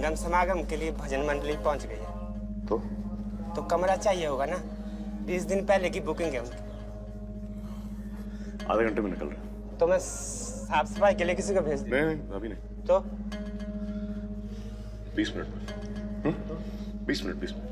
संगम समागम के लिए भजन मंडली पहुंच गई है। तो कमरा चाहिए होगा ना, 20 दिन पहले की बुकिंग है उनकी। आधे घंटे में निकल रहे हैं। तो मैं साफ सफाई के लिए किसी को भेज दूं? नहीं अभी नहीं। तो 20 मिनट में। 20 मिनट।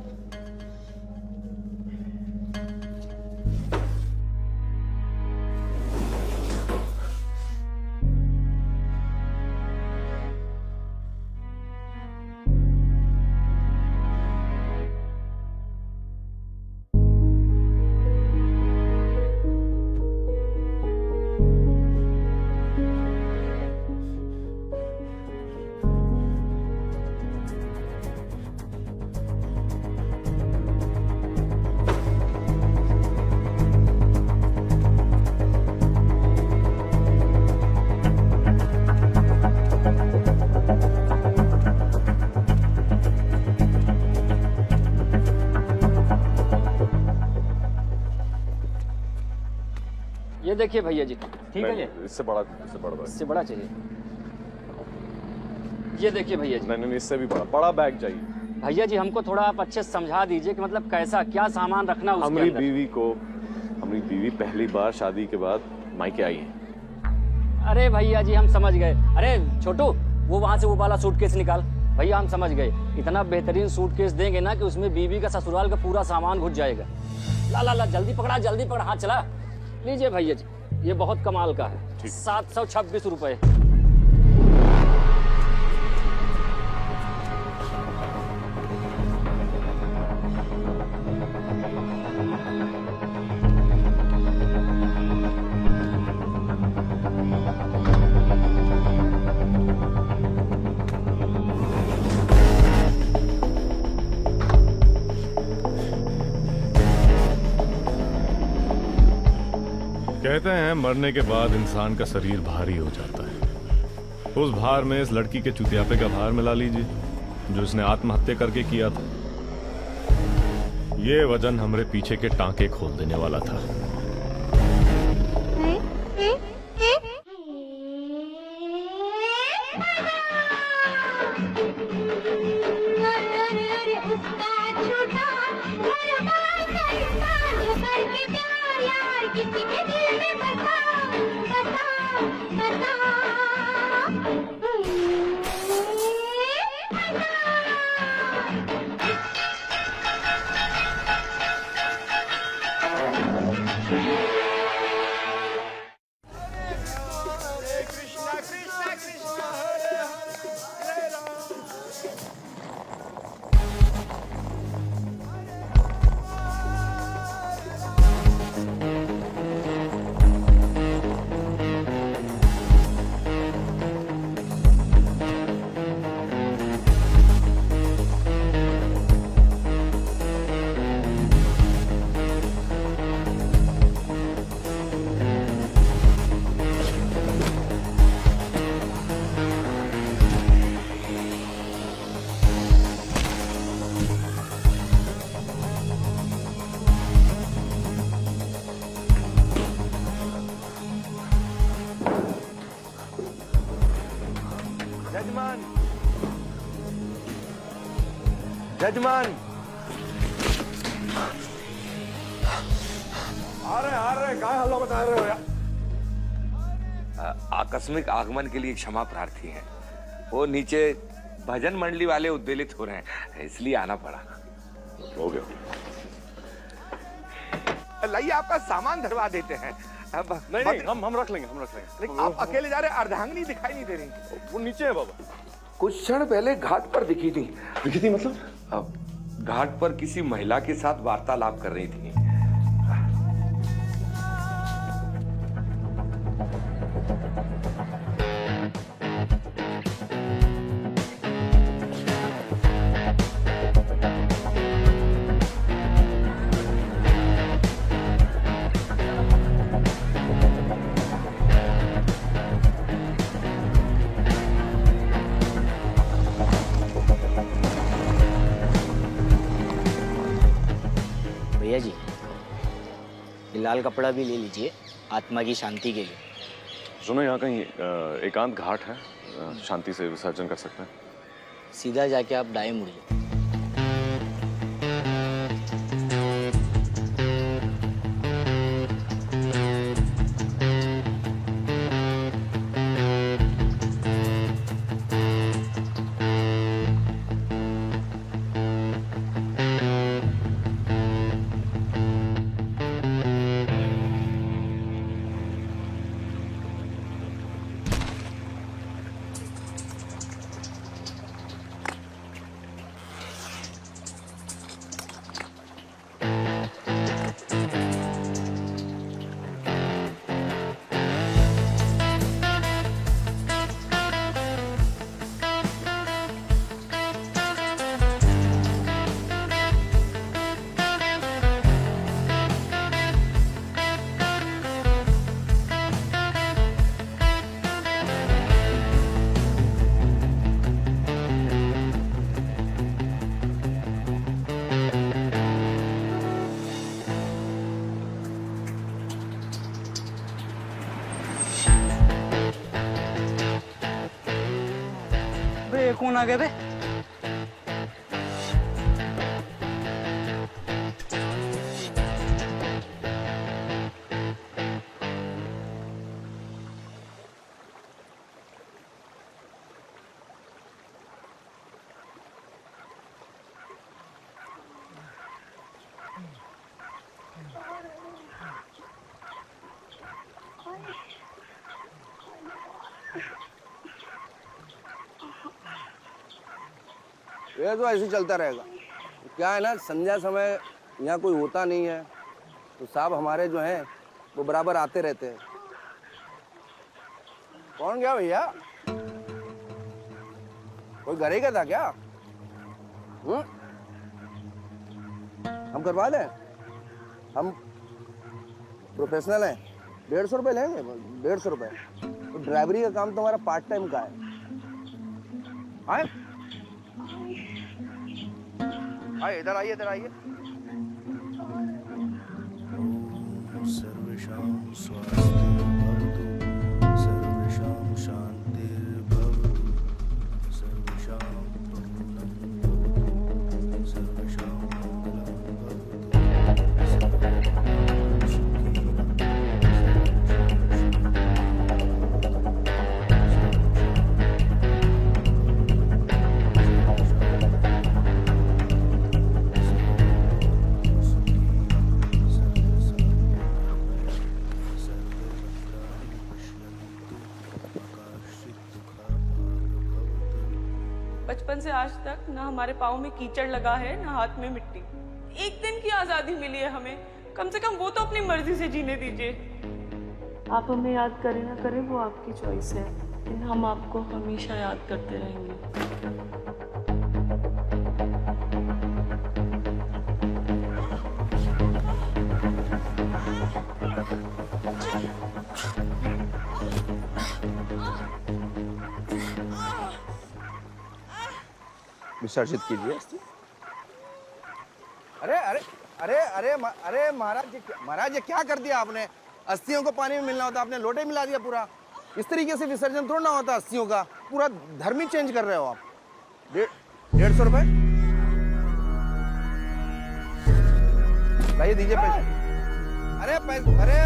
ये देखिए भैया जी, ठीक है। ये इससे बड़ा चाहिए। ये देखिए भैया जी। नहीं इससे भी बड़ा बैग चाहिए। भैया जी हमको थोड़ा आप अच्छे से समझा दीजिए कि मतलब कैसा क्या सामान रखना उसके हमारी अंदर। हमारी बीवी पहली बार शादी के बाद मायके आई है। अरे भैया जी हम समझ गए। अरे छोटू, वो वहाँ से वो वाला सूटकेस निकाल। भैया हम समझ गए, इतना बेहतरीन सूटकेस देंगे ना कि उसमें बीवी का ससुराल का पूरा सामान घुस जाएगा। ला जल्दी पकड़ा, हाथ चला। लीजिए भैया जी, ये बहुत कमाल का है। 726 रुपए। कहते हैं मरने के बाद इंसान का शरीर भारी हो जाता है। उस भार में इस लड़की के चुतियापे का भार मिला लीजिए, जो इसने आत्महत्या करके किया था। ये वजन हमरे पीछे के टांके खोल देने वाला था। जजमान आ रहे क्या हल्ला बता रहे हो यार? आकस्मिक आगमन के लिए क्षमा प्रार्थी हैं। वो नीचे भजन मंडली वाले उद्वेलित हो रहे हैं, इसलिए आना पड़ा। हो गया। लाइए आपका सामान धरवा देते हैं। नहीं हम रख लेंगे। आप अकेले जा रहे, अर्धांगिनी दिखाई नहीं दे रही। वो नीचे है बाबा। कुछ क्षण पहले घाट पर दिखी थी मतलब? घाट पर किसी महिला के साथ वार्तालाप कर रही थी। भैया जी, लाल कपड़ा भी ले लीजिए आत्मा की शांति के लिए। सुनो, यहाँ कहीं एकांत घाट है, शांति से विसर्जन कर सकते हैं। सीधा जाके आप दाएं मुड़ जाओ। बे कौन आ गया बे? ये तो ऐसे चलता रहेगा। क्या है ना, संध्या समय यहाँ कोई होता नहीं है तो साहब हमारे जो हैं वो बराबर आते रहते हैं। कौन गया भैया? कोई घर ही का था क्या? हम करवा दें? हम प्रोफेशनल हैं। 150 रुपये लेंगे। 150 रुपये। तो ड्राइवरी का काम तो हमारा पार्ट टाइम का है। आए आइए, इधर आइए, इधर आइए। सर्वेषां स्वास्तिर्भवतु, सर्वेषां शान्तिर्भवतु, सर्वेषां पूर्णं भवतु, सर्वेषां मङ्गलं भवतु, सर्वे बचपन से आज तक ना हमारे पाँव में कीचड़ लगा है ना हाथ में मिट्टी। एक दिन की आजादी मिली है हमें, कम से कम वो तो अपनी मर्जी से जीने दीजिए। आप हमें याद करें ना करें वो आपकी चॉइस है, लेकिन हम आपको हमेशा याद करते रहेंगे। विसर्जित कीजिए। अरे अरे अरे अरे अरे महाराज ये क्या कर दिया आपने? अस्थियों को पानी में मिलना होता, आपने लोटे मिला दिया पूरा। इस तरीके से विसर्जन थोड़ा ना होता अस्थियों का। पूरा धर्म ही चेंज कर रहे हो आप। 150 रुपए लाइए, दीजिए पैसे। अरे पैसे, अरे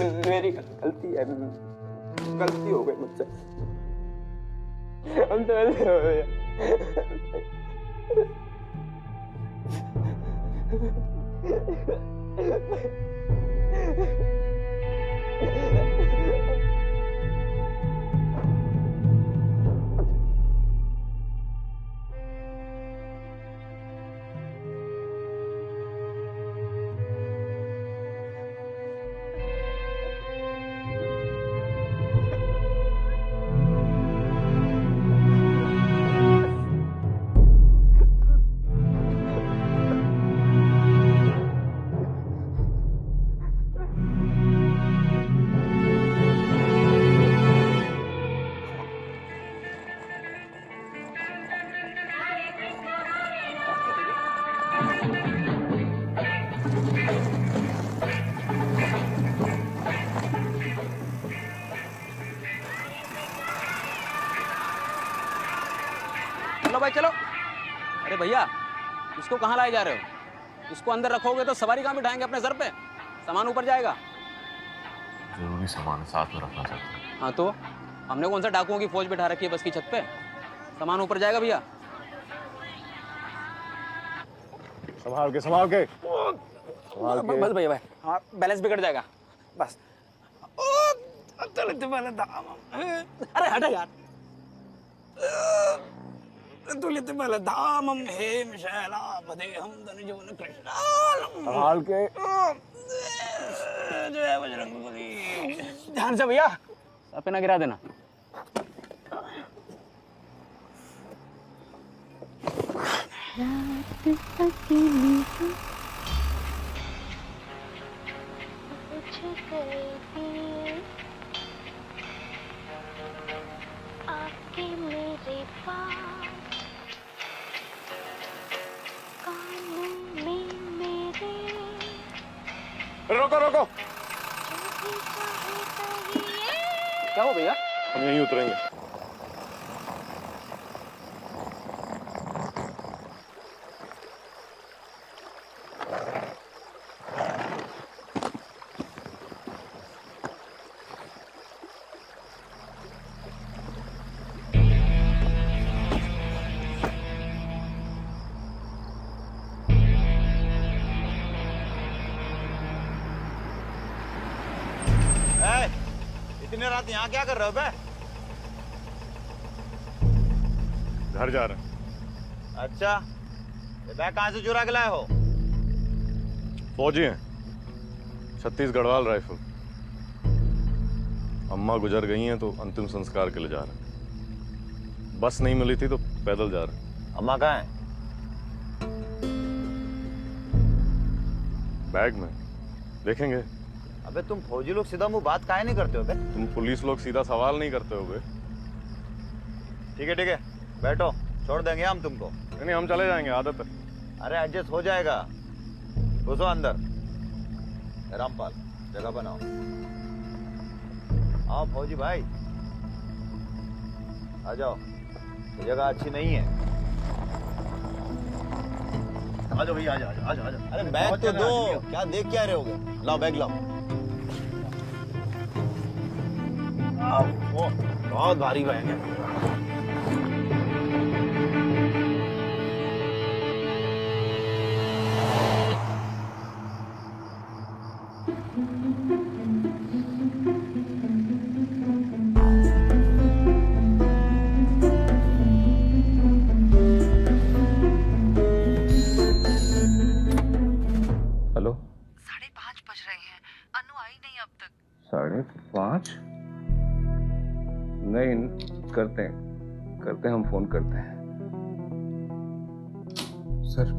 मेरी गलती है, गलती हो गई मुझसे, हमसे गलती हो गई। चलो भाई चलो। अरे भैया, इसको कहाँ लाए जा रहे हो? इसको अंदर रखोगे तो सवारी कहाँ बिठाएंगे अपने सर पे? सामान ऊपर जाएगा। जरूरी सामान साथ में रखना चाहते हैं। हाँ तो हमने कौन सा डाकुओं की फौज बिठा रखी है बस की छत पे? सामान ऊपर जाएगा भैया। संभाल के संभाल के बस भैया भाई, हाँ बैलेंस बिगड़ जाएगा बस। अरे हटा यार। तुलित बलधामम हेम शैलापदेहम धनुजवन कृष्णालम। संभाल के। जय बजरंगबली। ध्यान से भैया, पे ना गिरा देना। रात अकेली बुझ गई आके मेरे पास कानों में मेरे। रोको रोको। क्या हो भैया? हम यहीं उतरेंगे। इतनी रात यहाँ क्या कर रहे हो बे? घर जा रहे हैं। अच्छा, ये बैग कहाँ से चुरा के लाए हो? फौजी हैं, छत्तीसगढ़वाल राइफल। अम्मा गुजर गई हैं तो अंतिम संस्कार के लिए जा रहे हैं। बस नहीं मिली थी तो पैदल जा रहे हैं। अम्मा कहाँ है? बैग में देखेंगे। अबे तुम फौजी लोग सीधा मुंह बात काहे नहीं करते हो बे? तुम पुलिस लोग सीधा सवाल नहीं करते हो बे। ठीक है, बैठो, छोड़ देंगे हम तुमको। नहीं हम चले जाएंगे, आदत है। अरे एडजस्ट हो जाएगा, घुसो अंदर। रामपाल, जगह बनाओ। आओ फौजी भाई, आ जाओ। ये जगह अच्छी नहीं है। आ जाओ भैया, आ जाओ। अरे बैग तो दो, क्या देख क्या रहे होगे? लाओ बैग लाओ। बहुत भारी बैग है। हेलो। 5:30 बज रहे हैं, अनु आई नहीं अब तक। 5:30? नहीं, करते हैं हम फोन करते हैं। सर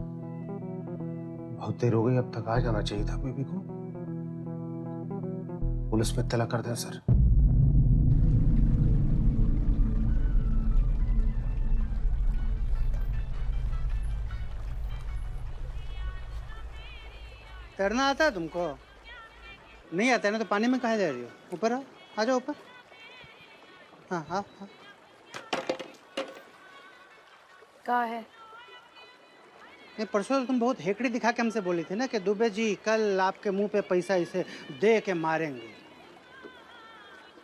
बहुत देर हो गई, अब तक आ जाना चाहिए था बेबी को। पुलिस में इत्तला कर दें सर। तैरना आता है तुमको? नहीं आता है ना तो पानी में कहाँ जा रही हो? ऊपर आओ, आ जाओ ऊपर। हाँ हाँ हाँ। क्या है? नहीं, परसों तो तुम बहुत हेकड़ी दिखा के हमसे बोली थी ना कि दुबे जी कल आपके मुंह पे पैसा इसे दे के मारेंगे।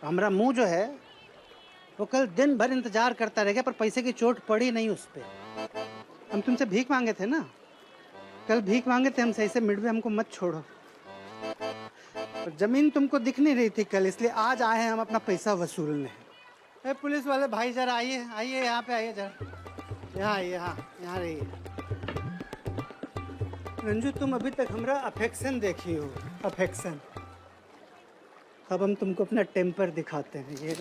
हमारा मुंह जो है वो कल दिन भर इंतजार करता रहेगा, पर पैसे की चोट पड़ी नहीं उस पर। हम तुमसे भीख मांगे थे ना, कल भीख मांगे थे हमसे, ऐसे मिड में हमको मत छोड़ो। और जमीन तुमको दिख नहीं रही थी कल, इसलिए आज आए हैं हम अपना पैसा वसूलने। पुलिस वाले भाई जरा आइए, आइए यहाँ पे आइए जरा, यहाँ आइए, यहाँ रहिए। रंजू तुम अभी तक हमारा अफेक्शन देखी हो, अफेक्शन। अब हम तुमको अपना टेम्पर दिखाते हैं। ये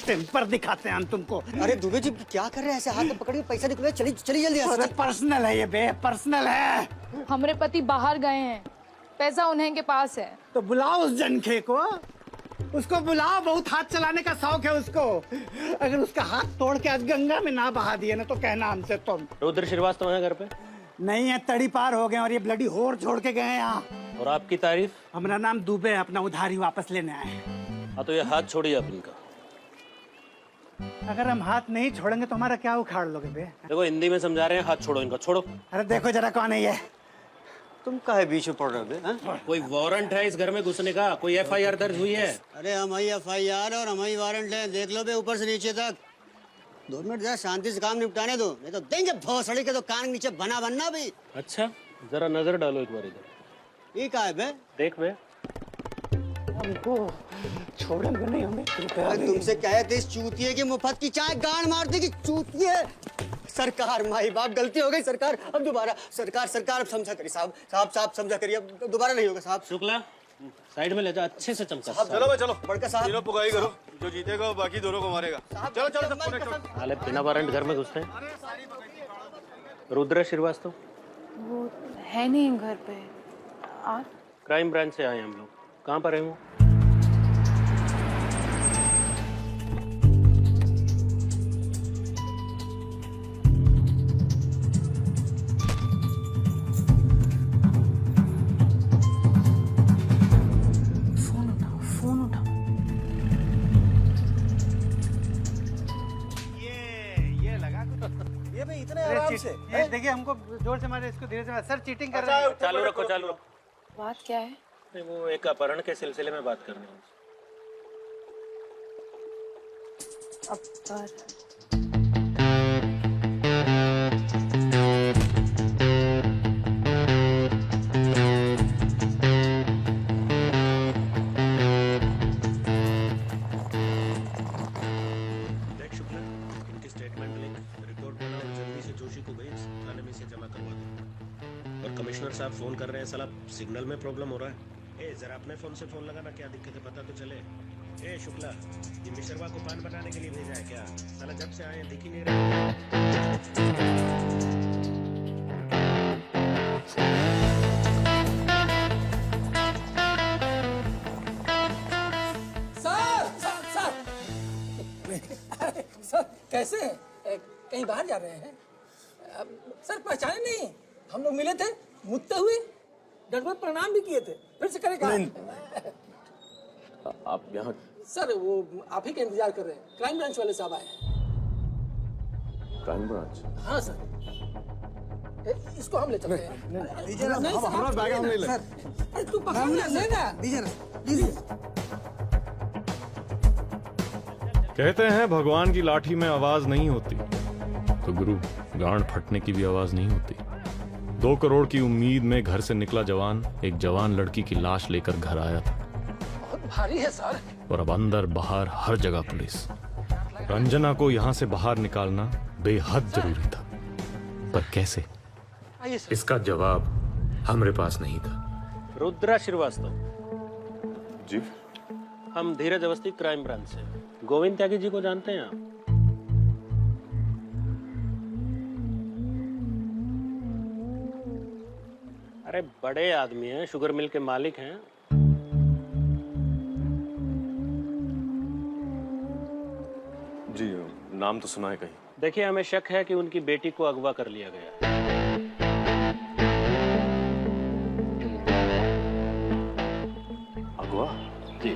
टेम्पर दिखाते हैं हम तुमको। अरे दुबे जी क्या कर रहे हैं ऐसे? हाथ में पकड़िए, पैसा निकले, चली चली जल्दी। अरे पर्सनल है ये बे, पर्सनल है। हमारे पति बाहर गए हैं, पैसा उन्हीं के पास है। तो बुलाओ उस जनखे को, उसको बुलाओ, बहुत हाथ चलाने का शौक है उसको। अगर उसका हाथ तोड़ के आज गंगा में ना बहा दिए ना तो कहना हमसे तुम। रुद्र श्रीवास्तव है घर पे? नहीं है, तड़ी पार हो गए और ये ब्लडी होर छोड़ के गए हैं यहाँ। और आपकी तारीफ? हमारा नाम दुबे है, अपना उधारी वापस लेने आए। हाँ तो ये हाथ छोड़िए आप इनका। अगर हम हाथ नहीं छोड़ेंगे तो हमारा क्या उखाड़ लोगे बे? देखो हिंदी में समझा रहे हैं, हाथ छोड़ो इनका, छोड़ो। अरे देखो जरा कौन है ये। तुम काहे बीच में पड़ रहे हो? कोई वारंट है इस घर में घुसने का? कोई FIR दर्ज हुई है? अरे हमारी FIR और हमारी वारंट है, देख लो बे ऊपर से नीचे तक। 2 मिनट जरा शांति से काम निपटाने दो, नहीं तो देंगे भौसड़ी के तो कान नीचे बना बनना भी। अच्छा जरा नजर डालो एक बार इधर। ये का है बे? देख बे। हमको छोड़ेंगे नहीं हमें। तुमसे कहे थे इस चूतिए की मुफ्त की चाय गाड़ मार देगी, चूतिए। सरकार माई बाप गलती हो गई सरकार, अब दोबारा। सरकार अब समझा करिए साहब समझा करिए, अब दोबारा नहीं होगा साहब। शुक्ला साइड में ले जा, अच्छे से चमका। चलो भाई चलो, बड़का साहब तीनों पुगाई करो, जो जीतेगा बाकी दोनों को मारेगा। चलो चलो सब। हाले बिना वारंट घर में घुसते हैं। रुद्र श्रीवास्तव वो है नहीं घर पे। आप? क्राइम ब्रांच से आए हम लोग। कहाँ पर है वो? फोन उठाओ। ये लगा ये भाई इतने आराम से। ये देखिए हमको जोर से मारे, इसको धीरे से मारे। सर चीटिंग कर रहे हैं। चालू रखो चालू रखो। बात क्या है? वो एक अपहरण के सिलसिले में बात करनी है। देख शुक्ला, इनकी स्टेटमेंट लिख, रिपोर्ट बना और जल्दी से जोशी को भेज, थाने में से जमा करवा दो। और कमिश्नर साहब फोन कर रहे हैं, साला सिग्नल में प्रॉब्लम हो रहा है। ए जरा अपने फोन से फोन लगाना, क्या दिक्कत है पता तो चले। ए शुक्ला, ये मिश्रवा को पान बनाने के लिए भेजा है क्या? साला जब से आए दिख ही नहीं रहे। सर कैसे हैं? कहीं बाहर जा रहे हैं? सर पहचाने नहीं, हम लोग मिले थे, मुझते हुए दंडवत प्रणाम भी किए थे, फिर से करेगा। आप यहाँ? सर वो आप ही का इंतजार कर रहे हैं, क्राइम ब्रांच वाले साहब आए हैं। Crime branch? हाँ सर, इसको हम ले चलते हैं। हमारा बैग हम नहीं ले। अरे तू पकड़ लेना, दीजिए। कहते हैं भगवान की लाठी में आवाज नहीं होती, तो गुरु गांड फटने की भी आवाज नहीं होती। 2 करोड़ की उम्मीद में घर से निकला जवान एक जवान लड़की की लाश लेकर घर आया था। बहुत भारी है सर। और अब अंदर बाहर हर जगह पुलिस। रंजना को यहाँ से बाहर निकालना बेहद जरूरी था, पर कैसे? इसका जवाब हमारे पास नहीं था। रुद्रा श्रीवास्तव जी, हम धीरज अवस्थी क्राइम ब्रांच से। गोविंद त्यागी जी को जानते हैं आप? अरे बड़े आदमी हैं, शुगर मिल के मालिक हैं। जी नाम तो सुना है कहीं। देखिए हमें शक है कि उनकी बेटी को अगवा कर लिया गया। अगवा? जी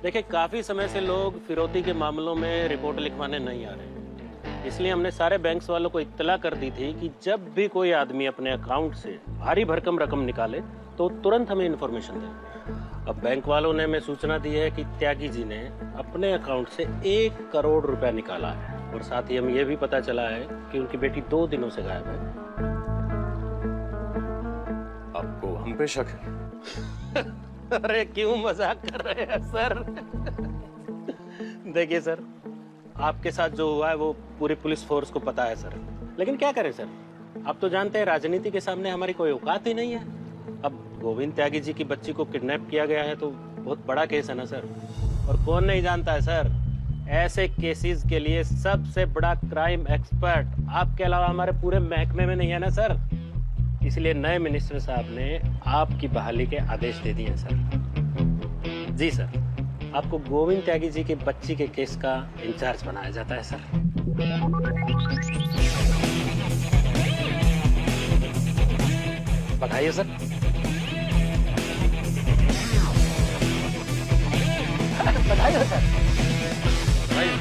देखिए, काफी समय से लोग फिरौती के मामलों में रिपोर्ट लिखवाने नहीं आ रहे, इसलिए हमने सारे बैंक्स वालों को इत्तला कर दी थी कि जब भी कोई आदमी अपने अकाउंट से भारी भरकम रकम निकाले तो तुरंत हमें इन्फॉर्मेशन दें। अब बैंक वालों ने हमें सूचना दी है कि त्यागी जी ने अपने अकाउंट से 1 करोड़ रुपया निकाला है और साथ ही हमें यह भी पता चला है कि उनकी बेटी 2 दिनों से गायब है। आपको हम पे शक है? अरे क्यों मजाक कर रहे हैं सर? देखिए सर, आपके साथ जो हुआ है वो पूरी पुलिस फोर्स को पता है सर, लेकिन क्या करें सर, आप तो जानते हैं राजनीति के सामने हमारी कोई औकात ही नहीं है। अब गोविंद त्यागी जी की बच्ची को किडनैप किया गया है तो बहुत बड़ा केस है ना सर, और कौन नहीं जानता है सर, ऐसे केसेस के लिए सबसे बड़ा क्राइम एक्सपर्ट आपके अलावा हमारे पूरे महकमे में नहीं है ना सर। इसलिए नए मिनिस्टर साहब ने आपकी बहाली के आदेश दे दिए हैं सर। जी सर, आपको गोविंद त्यागी जी की बच्ची के केस का इंचार्ज बनाया जाता है सर। बताइए सर। बताइए सर। Right.